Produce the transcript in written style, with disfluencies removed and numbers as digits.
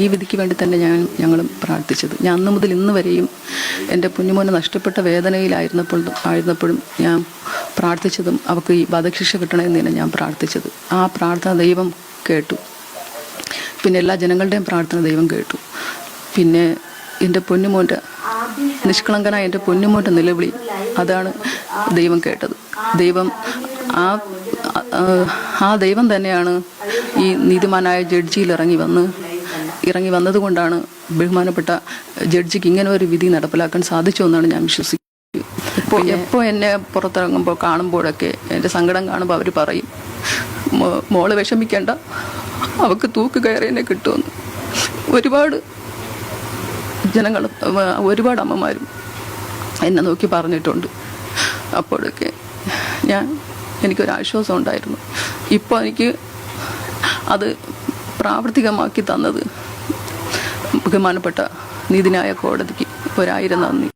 ഈ വിധിക്ക് വേണ്ടി തന്നെ ഞങ്ങളും പ്രാർത്ഥിച്ചത്. ഞാൻ അന്ന് മുതൽ ഇന്ന് വരെയും എൻ്റെ കുഞ്ഞുമോനെ നഷ്ടപ്പെട്ട വേദനയിലായിരുന്നപ്പോഴും ഞാൻ പ്രാർത്ഥിച്ചതും അവൾക്ക് ഈ വധശിക്ഷ കിട്ടണമെന്ന് തന്നെ ഞാൻ പ്രാർത്ഥിച്ചത്. ആ പ്രാർത്ഥന ദൈവം കേട്ടു. പിന്നെ എല്ലാ ജനങ്ങളുടെയും പ്രാർത്ഥന ദൈവം കേട്ടു. പിന്നെ എൻ്റെ പൊന്നുമോൻ്റെ നിഷ്കളങ്കനായ എൻ്റെ പൊന്നുമോൻ്റെ നിലവിളി അതാണ് ദൈവം കേട്ടത്. ആ ദൈവം തന്നെയാണ് ഈ നീതിമാനായ ജഡ്ജിയിൽ ഇറങ്ങി വന്നതുകൊണ്ടാണ് ബഹുമാനപ്പെട്ട ജഡ്ജിക്ക് ഇങ്ങനെ ഒരു വിധി നടപ്പിലാക്കാൻ സാധിച്ചു എന്നാണ് ഞാൻ വിശ്വസിക്കുന്നത്. എപ്പോൾ എന്നെ പുറത്തിറങ്ങുമ്പോൾ കാണുമ്പോഴൊക്കെ എൻ്റെ സങ്കടം കാണുമ്പോൾ അവർ പറയും, മോള് വിഷമിക്കേണ്ട, അവൾക്ക് തൂക്ക് കയറി എന്നെ കിട്ടുമെന്ന്. ഒരുപാട് ജനങ്ങൾ, ഒരുപാട് അമ്മമാരും എന്നെ നോക്കി പറഞ്ഞിട്ടുണ്ട്. അപ്പോഴൊക്കെ എനിക്കൊരാശ്വാസം ഉണ്ടായിരുന്നു. ഇപ്പോൾ എനിക്ക് അത് പ്രാവർത്തികമാക്കി തന്നത് ബഹുമാനപ്പെട്ട നീതിന്യായ കോടതിക്ക് 1000 നന്ദി.